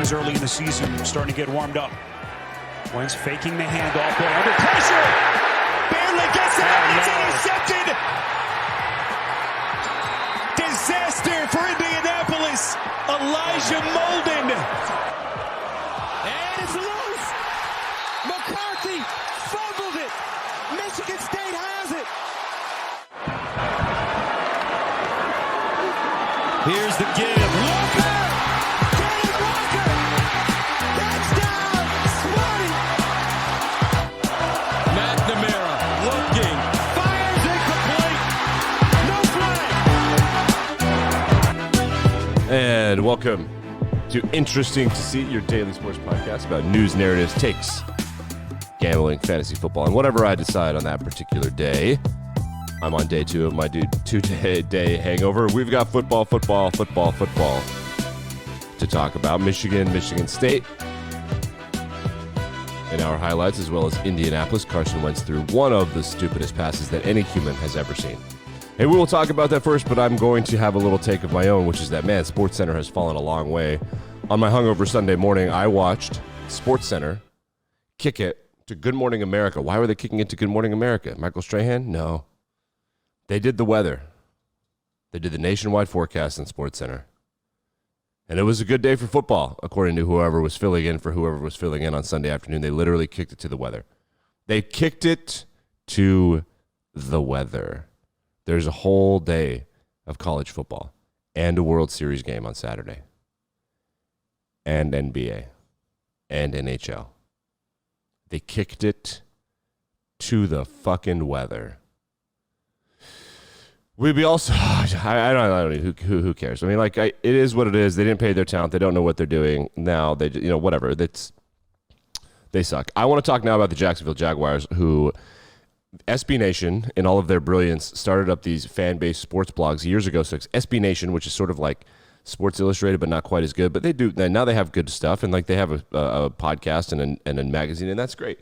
Rams early in the season starting to get warmed up. Wentz faking the handoff, boy, under pressure. Barely gets it out. It's intercepted. Disaster for Indianapolis. Elijah Molden. And it's loose. McCarthy fumbled it. Michigan State has it. Here's the give. Walker. Kenny Walker. Touchdown. Smarty. McNamara looking. Fires incomplete. No flag. And welcome to Interesting to See, your daily sports podcast about news, narratives, takes, gambling, fantasy football, and whatever I decide on that particular day. I'm on day 2 of my two-day hangover. We've got football to talk about. Michigan State in our highlights, as well as Indianapolis. Carson Wentz threw one of the stupidest passes that any human has ever seen. Hey, we will talk about that first, but I'm going to have a little take of my own, which is that, man, SportsCenter has fallen a long way. On my hungover Sunday morning, I watched SportsCenter kick it to Good Morning America. Why were they kicking it to Good Morning America? Michael Strahan? No. They did the weather. They did the nationwide forecast in SportsCenter. And it was a good day for football, according to whoever was filling in for whoever was filling in on Sunday afternoon. They literally kicked it to the weather. They kicked it to the weather. There's a whole day of college football and a World Series game on Saturday. And NBA and NHL. They kicked it to the fucking weather. We'd be also, I don't know, who cares? I mean, like, it is what it is. They didn't pay their talent. They don't know what they're doing. Now, they, whatever. They suck. I want to talk now about the Jacksonville Jaguars, who SB Nation, in all of their brilliance, started up these fan-based sports blogs years ago. So it's SB Nation, which is sort of like Sports Illustrated, but not quite as good. But they do, now they have good stuff, and like they have a podcast and a magazine, and that's great.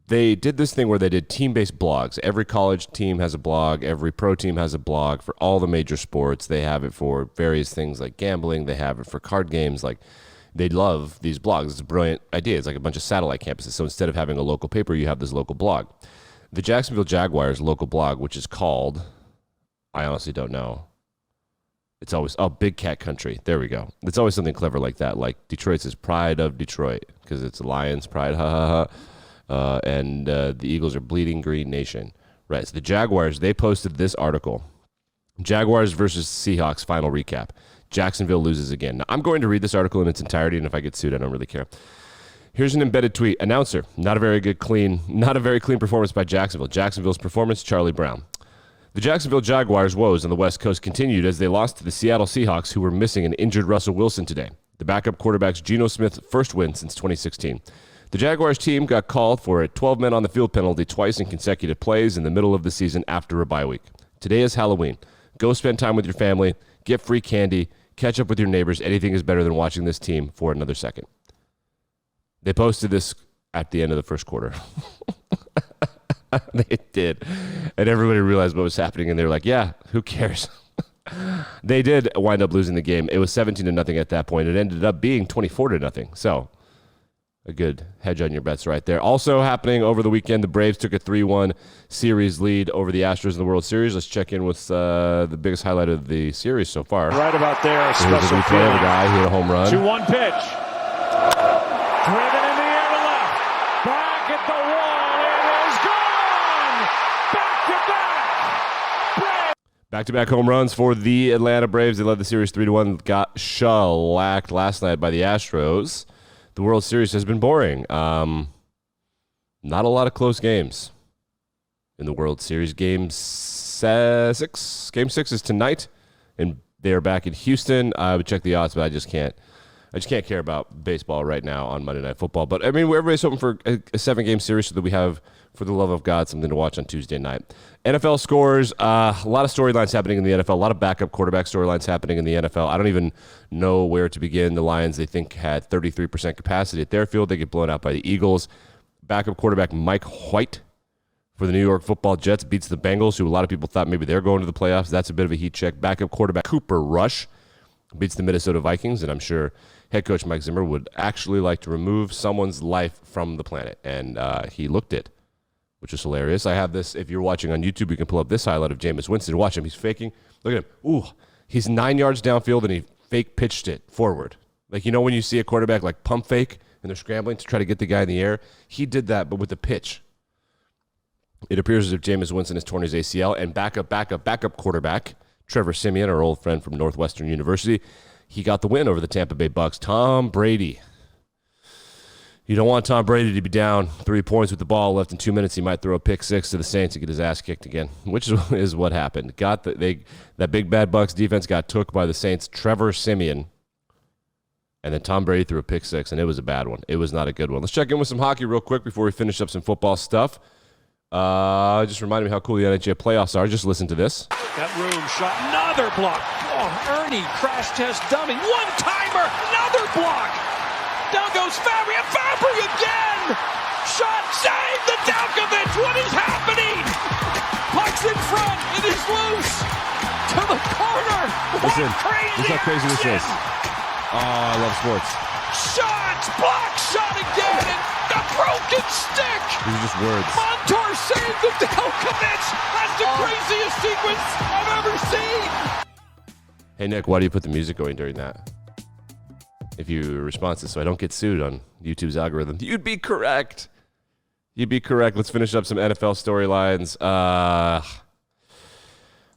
They did this thing where they did team-based blogs. Every college team has a blog. Every pro team has a blog for all the major sports. They have it for various things like gambling. They have it for card games. Like, they love these blogs. It's a brilliant idea. It's like a bunch of satellite campuses. So instead of having a local paper, you have this local blog. The Jacksonville Jaguars local blog, which is called, I honestly don't know. It's always, Big Cat Country. There we go. It's always something clever like that. Like Detroit says Pride of Detroit because it's Lions Pride, ha ha ha. And the Eagles are Bleeding Green Nation. Right, so the Jaguars, they posted this article. Jaguars versus Seahawks final recap. Jacksonville loses again. Now, I'm going to read this article in its entirety, and if I get sued, I don't really care. Here's an embedded tweet. Announcer, not a very clean performance by Jacksonville. Jacksonville's performance, Charlie Brown. The Jacksonville Jaguars' woes on the West Coast continued as they lost to the Seattle Seahawks, who were missing an injured Russell Wilson today. The backup quarterback's Geno Smith's first win since 2016. The Jaguars team got called for a 12-men-on-the-field penalty twice in consecutive plays in the middle of the season after a bye week. Today is Halloween. Go spend time with your family, get free candy, catch up with your neighbors. Anything is better than watching this team for another second. They posted this at the end of the first quarter. They did. And everybody realized what was happening, and they were like, yeah, who cares? They did wind up losing the game. It was 17-0 at that point. It ended up being 24-0. So a good hedge on your bets right there. Also happening over the weekend, the Braves took a 3-1 series lead over the Astros in the World Series. Let's check in with the biggest highlight of the series so far. Right about there, special the guy who hit a home run. 2-1 pitch. Driven in the air to left. Back at the wall. It is gone. Back-to-back. Back-to-back home runs for the Atlanta Braves. They led the series 3-1. Got shellacked last night by the Astros. The World Series has been boring. Not a lot of close games in the World Series. Game 6 is tonight, and they are back in Houston. I would check the odds, but I just can't care about baseball right now on Monday Night Football. But, I mean, everybody's hoping for a 7-game series so that we have, for the love of God, something to watch on Tuesday night. NFL scores, a lot of storylines happening in the NFL, a lot of backup quarterback storylines happening in the NFL. I don't even know where to begin. The Lions, they think, had 33% capacity at their field. They get blown out by the Eagles. Backup quarterback Mike White for the New York Football Jets beats the Bengals, who a lot of people thought maybe they're going to the playoffs. That's a bit of a heat check. Backup quarterback Cooper Rush beats the Minnesota Vikings, and I'm sure head coach Mike Zimmer would actually like to remove someone's life from the planet. And he looked it, which is hilarious. I have this. If you're watching on YouTube, you can pull up this highlight of Jameis Winston. Watch him. He's faking. Look at him. Ooh, he's 9 yards downfield, and he fake pitched it forward. Like, you know when you see a quarterback like pump fake and they're scrambling to try to get the guy in the air? He did that, but with the pitch. It appears as if Jameis Winston has torn his ACL, and backup quarterback, Trevor Siemian, our old friend from Northwestern University, he got the win over the Tampa Bay Bucks. Tom Brady. You don't want Tom Brady to be down 3 points with the ball left in 2 minutes. He might throw a pick six to the Saints and get his ass kicked again, which is what happened. That big bad Bucks defense got took by the Saints. Trevor Siemian. And then Tom Brady threw a pick six, and it was a bad one. It was not a good one. Let's check in with some hockey real quick before we finish up some football stuff. Just reminded me how cool the NHL playoffs are. Just listen to this. That room shot, another block. Oh, Ernie, crash test dummy. One-timer, another block. Down goes Fabry, and Fabry again. Shot, save the Dalkovich. What is happening? Puck's in front. It is loose. To the corner. Listen, Crazy look how crazy this is. Oh, I love sports. Shot, block, shot again. And a broken stick. These are just words. Montour saved the Dalkovich. That's the craziest sequence I've ever seen. Hey, Nick, why do you put the music going during that? If your response is so I don't get sued on YouTube's algorithm, you'd be correct. You'd be correct. Let's finish up some NFL storylines. I'm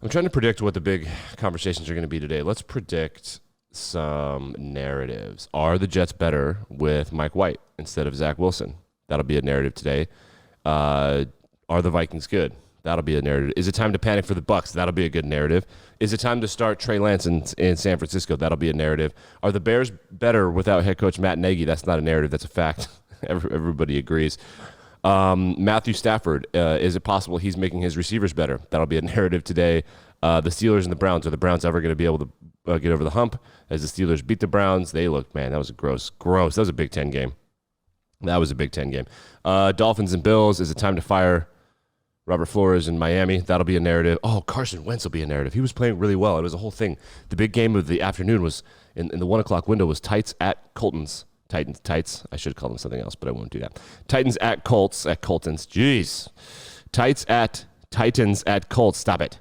trying to predict what the big conversations are going to be today. Let's predict some narratives. Are the Jets better with Mike White instead of Zach Wilson? That'll be a narrative today. Are the Vikings good? That'll be a narrative. Is it time to panic for the Bucs? That'll be a good narrative. Is it time to start Trey Lance in San Francisco? That'll be a narrative. Are the Bears better without head coach Matt Nagy? That's not a narrative. That's a fact. Everybody agrees. Matthew Stafford, is it possible he's making his receivers better? That'll be a narrative today. The Steelers and the Browns. Are the Browns ever going to be able to get over the hump? As the Steelers beat the Browns, they looked, man, that was a gross. That was a Big Ten game. Dolphins and Bills. Is it time to fire Robert Flores in Miami? That'll be a narrative. Oh, Carson Wentz will be a narrative. He was playing really well. It was a whole thing. The big game of the afternoon was in the 1 o'clock window was Tights at Coltons. Tights. I should call them something else, but I won't do that. Titans at Colts at Coltons. Jeez. Titans at Colts. Stop it.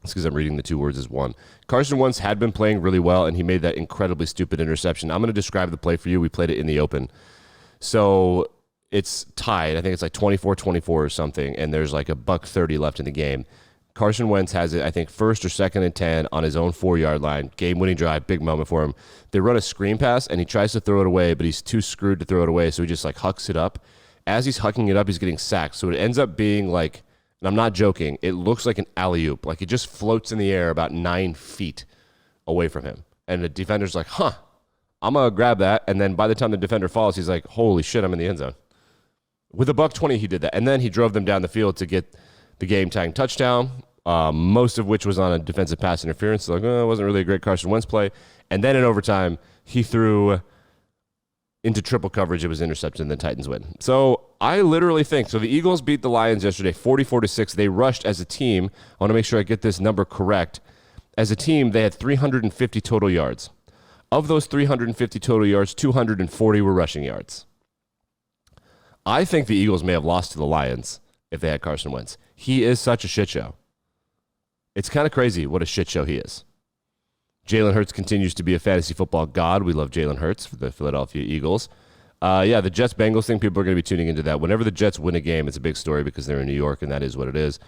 It's because I'm reading the two words as one. Carson Wentz had been playing really well, and he made that incredibly stupid interception. I'm going to describe the play for you. We played it in the open. So it's tied. I think it's like 24-24 or something, and there's like $1:30 left in the game. Carson Wentz has it, I think, first or second and 10 on his own 4-yard line. Game-winning drive, big moment for him. They run a screen pass, and he tries to throw it away, but he's too screwed to throw it away, so he just like hucks it up. As he's hucking it up, he's getting sacked. So it ends up being like, and I'm not joking, it looks like an alley-oop. Like it just floats in the air about 9 feet away from him. And the defender's like, I'm going to grab that. And then by the time the defender falls, he's like, holy shit, I'm in the end zone. With $1:20, he did that. And then he drove them down the field to get the game-tying touchdown, most of which was on a defensive pass interference. So it wasn't really a great Carson Wentz play. And then in overtime, he threw into triple coverage. It was intercepted, and the Titans win. So I literally think, so the Eagles beat the Lions yesterday 44-6. They rushed as a team. I want to make sure I get this number correct. As a team, they had 350 total yards. Of those 350 total yards, 240 were rushing yards. I think the Eagles may have lost to the Lions if they had Carson Wentz. He is such a shit show. It's kind of crazy what a shit show he is. Jalen Hurts continues to be a fantasy football god. We love Jalen Hurts for the Philadelphia Eagles. The Jets-Bengals thing, people are going to be tuning into that. Whenever the Jets win a game, it's a big story because they're in New York, and that is what it is.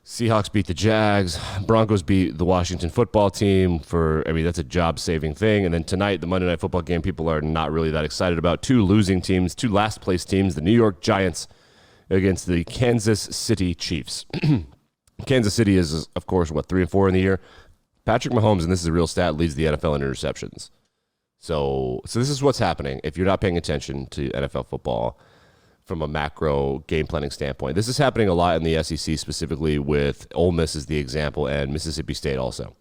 Seahawks beat the Jags. Broncos beat the Washington football team that's a job-saving thing. And then tonight, the Monday Night Football game, people are not really that excited about. Two losing teams, two last-place teams, the New York Giants against the Kansas City Chiefs. Kansas City is, of course, 3-4 in the year. Patrick Mahomes, and this is a real stat, leads the NFL in interceptions. So this is what's happening if you're not paying attention to NFL football from a macro game planning standpoint. This is happening a lot in the SEC, specifically with Ole Miss as the example, and Mississippi State also.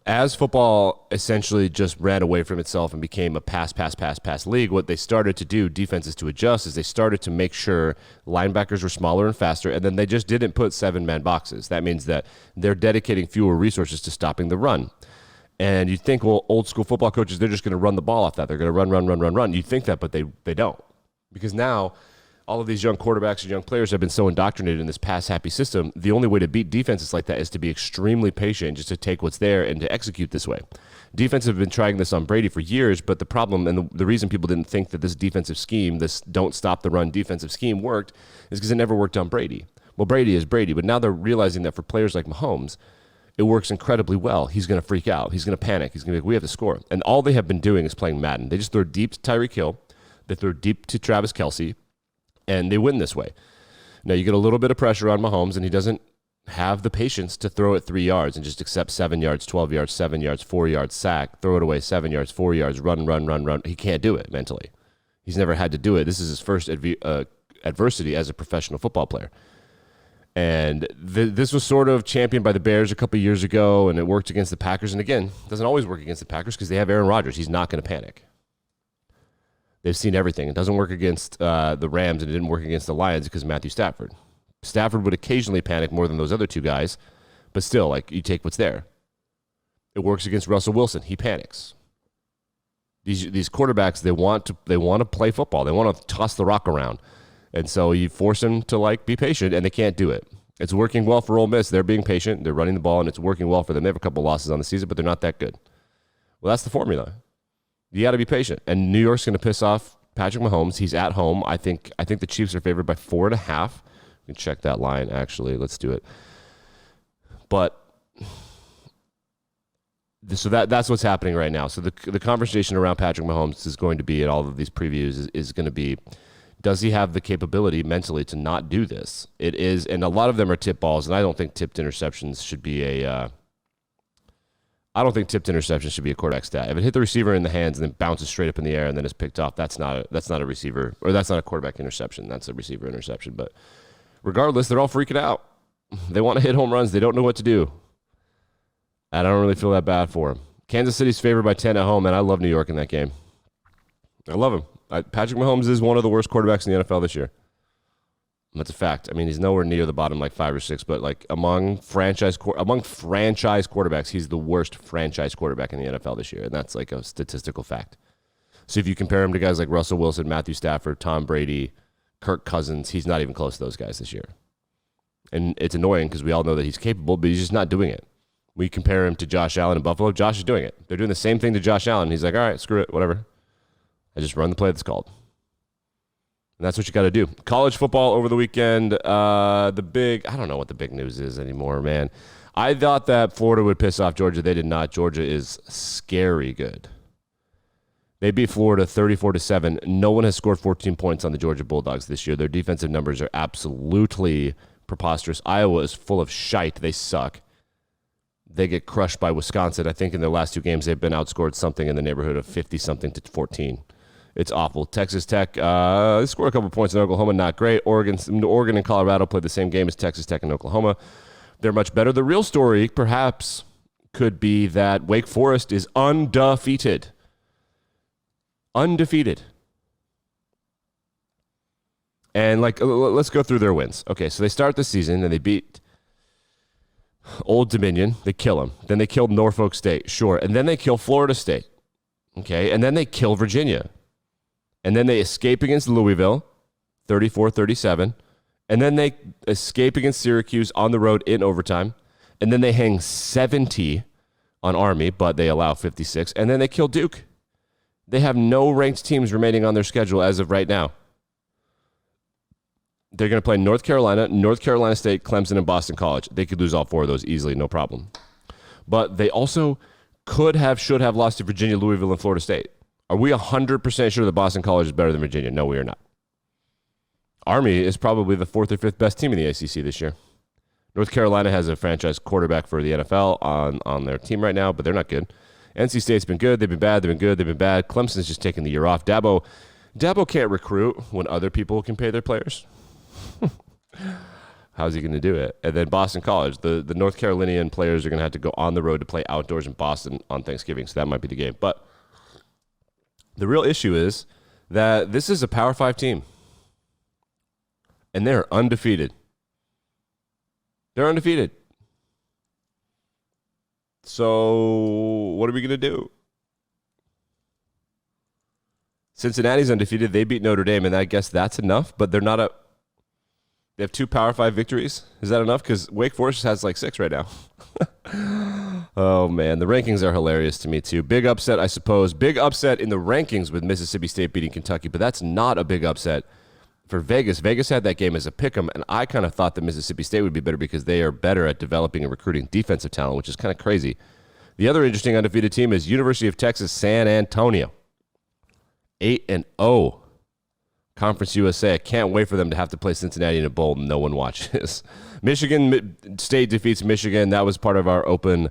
As football essentially just ran away from itself and became a pass league, what they started to do, defenses to adjust, is they started to make sure linebackers were smaller and faster, and then they just didn't put 7-man boxes. That means that they're dedicating fewer resources to stopping the run. And you think, well, old school football coaches, they're just going to run the ball off that. They're going to run. You think that, but they don't. Because now all of these young quarterbacks and young players have been so indoctrinated in this pass-happy system. The only way to beat defenses like that is to be extremely patient, just to take what's there and to execute this way. Defenses have been trying this on Brady for years, but the problem and the reason people didn't think that this defensive scheme, this don't stop the run defensive scheme worked, is because it never worked on Brady. Well, Brady is Brady, but now they're realizing that for players like Mahomes, it works incredibly well. He's going to freak out. He's going to panic. He's going to be like, we have to score. And all they have been doing is playing Madden. They just throw deep to Tyreek Hill. They throw deep to Travis Kelce, and they win this way. Now, you get a little bit of pressure on Mahomes, and he doesn't have the patience to throw it 3 yards and just accept 7 yards, 12 yards, 7 yards, 4 yards, sack, throw it away, 7 yards, 4 yards, run. He can't do it mentally. He's never had to do it. This is his first adversity as a professional football player. And this was sort of championed by the Bears a couple of years ago, and it worked against the Packers. And again, it doesn't always work against the Packers because they have Aaron Rodgers. He's not going to panic. They've seen everything. It doesn't work against the Rams, and it didn't work against the Lions because of Matthew Stafford. Stafford would occasionally panic more than those other two guys, but still, like, you take what's there. It works against Russell Wilson. He panics. These quarterbacks, they want to play football. They want to toss the rock around. And so you force them to, like, be patient, and they can't do it. It's working well for Ole Miss. They're being patient. They're running the ball, and it's working well for them. They have a couple losses on the season, but they're not that good. Well, that's the formula. You got to be patient. And New York's going to piss off Patrick Mahomes. He's at home. I think the Chiefs are favored by 4.5. We can check that line, actually. Let's do it. But so that's what's happening right now. So the conversation around Patrick Mahomes is going to be, in all of these previews, is going to be, does he have the capability mentally to not do this? It is, and a lot of them are tip balls, and I don't think tipped interceptions should be a quarterback stat. If it hit the receiver in the hands and then bounces straight up in the air and then is picked off, that's not a receiver, or that's not a quarterback interception. That's a receiver interception. But regardless, they're all freaking out. They want to hit home runs. They don't know what to do. I don't really feel that bad for them. Kansas City's favored by 10 at home, and I love New York in that game. I love him. Patrick Mahomes is one of the worst quarterbacks in the NFL this year. That's a fact. I mean, he's nowhere near the bottom, like 5 or 6, but like among franchise quarterbacks, he's the worst franchise quarterback in the NFL this year, and that's like a statistical fact. So if you compare him to guys like Russell Wilson, Matthew Stafford, Tom Brady, Kirk Cousins, he's not even close to those guys this year. And it's annoying because we all know that he's capable, but he's just not doing it. We compare him to Josh Allen in Buffalo. Josh is doing it. They're doing the same thing to Josh Allen. He's like, all right, screw it, whatever. I just run the play that's called. And that's what you got to do. College football over the weekend. I don't know what the big news is anymore, man. I thought that Florida would piss off Georgia. They did not. Georgia is scary good. They beat Florida 34-7. No one has scored 14 points on the Georgia Bulldogs this year. Their defensive numbers are absolutely preposterous. Iowa is full of shite. They suck. They get crushed by Wisconsin. I think in their last 2 games, they've been outscored something in the neighborhood of 50-something to 14. It's awful. Texas Tech, they scored a couple points in Oklahoma, not great. Oregon and Colorado played the same game as Texas Tech and Oklahoma. They're much better. The real story, perhaps, could be that Wake Forest is undefeated. Undefeated. And, let's go through their wins. Okay, so they start the season, and they beat Old Dominion. They kill them. Then they killed Norfolk State, sure. And then they kill Florida State. Okay, and then they kill Virginia. And then they escape against Louisville, 34-37. And then they escape against Syracuse on the road in overtime. And then they hang 70 on Army, but they allow 56. And then they kill Duke. They have no ranked teams remaining on their schedule as of right now. They're going to play North Carolina State, Clemson, and Boston College. They could lose all 4 of those easily, no problem. But they also should have lost to Virginia, Louisville, and Florida State. Are we 100% sure that Boston College is better than Virginia? No, we are not. Army is probably the 4th or 5th best team in the ACC this year. North Carolina has a franchise quarterback for the NFL on their team right now, but they're not good. NC State's been good. They've been bad. They've been good. They've been bad. Clemson's just taking the year off. Dabo can't recruit when other people can pay their players. How's he going to do it? And then Boston College, the North Carolinian players are going to have to go on the road to play outdoors in Boston on Thanksgiving, so that might be the game. But the real issue is that this is a Power 5 team, and they're undefeated. They're undefeated. So what are we going to do? Cincinnati's undefeated. They beat Notre Dame, and I guess that's enough, but they're not a – they have 2 Power 5 victories. Is that enough? Because Wake Forest has like 6 right now. Oh, man. The rankings are hilarious to me, too. Big upset, I suppose. Big upset in the rankings with Mississippi State beating Kentucky, but that's not a big upset for Vegas. Vegas had that game as a pick'em, and I kind of thought that Mississippi State would be better because they are better at developing and recruiting defensive talent, which is kind of crazy. The other interesting undefeated team is University of Texas San Antonio. 8-0. Conference USA. I can't wait for them to have to play Cincinnati in a bowl no one watches. Michigan State defeats Michigan. That was part of our open.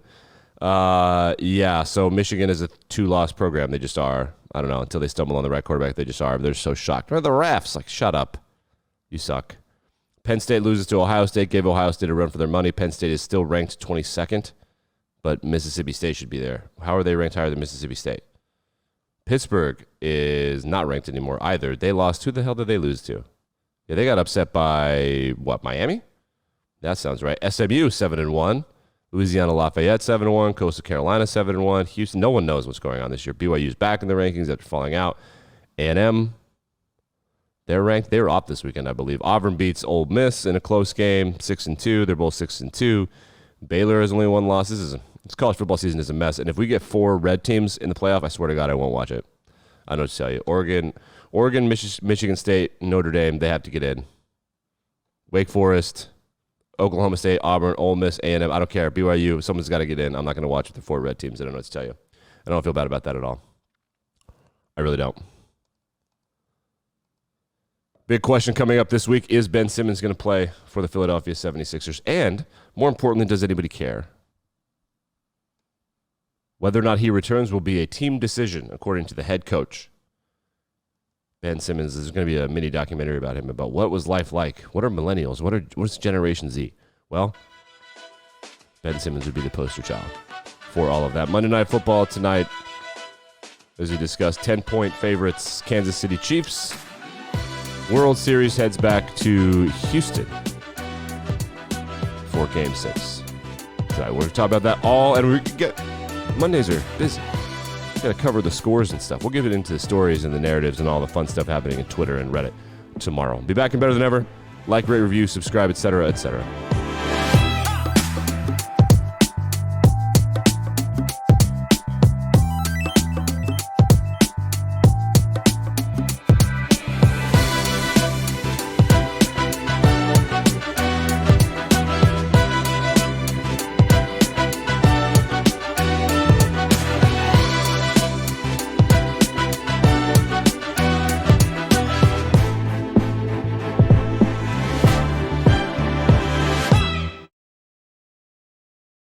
So Michigan is a 2-loss program. They just are. I don't know. Until they stumble on the right quarterback, they just are. They're so shocked. Or the refs. Like, shut up. You suck. Penn State loses to Ohio State. Gave Ohio State a run for their money. Penn State is still ranked 22nd, but Mississippi State should be there. How are they ranked higher than Mississippi State? Pittsburgh is not ranked anymore either. They lost. Who the hell did they lose to? Yeah, they got upset by, what, Miami? That sounds right. SMU, 7-1. Louisiana Lafayette, 7-1. Coastal Carolina, 7-1. Houston, no one knows what's going on this year. BYU's back in the rankings after falling out. A&M, they're ranked. They were off this weekend, I believe. Auburn beats Ole Miss in a close game, 6-2. They're both 6-2. Baylor has only 1 loss. This college football season is a mess. And if we get 4 red teams in the playoff, I swear to God, I won't watch it. I know what to tell you. Oregon, Michigan State, Notre Dame, they have to get in. Wake Forest, Oklahoma State, Auburn, Ole Miss, A&M. I don't care. BYU, someone's got to get in. I'm not going to watch the 4 red teams. I don't know what to tell you. I don't feel bad about that at all. I really don't. Big question coming up this week. Is Ben Simmons going to play for the Philadelphia 76ers? And, more importantly, does anybody care? Whether or not he returns will be a team decision, according to the head coach. Ben Simmons, there's going to be a mini documentary about him, about what was life like. What are millennials? What's Generation Z? Well, Ben Simmons would be the poster child for all of that. Monday Night Football tonight, as we discussed, 10-point favorites, Kansas City Chiefs. World Series heads back to Houston for Game 6. Tonight, we're going to talk about that all, and we get Mondays are busy. Got to cover the scores and stuff. We'll get into the stories and the narratives and all the fun stuff happening in Twitter and Reddit tomorrow. Be back and better than ever. Like, rate, review, subscribe, etc., etc.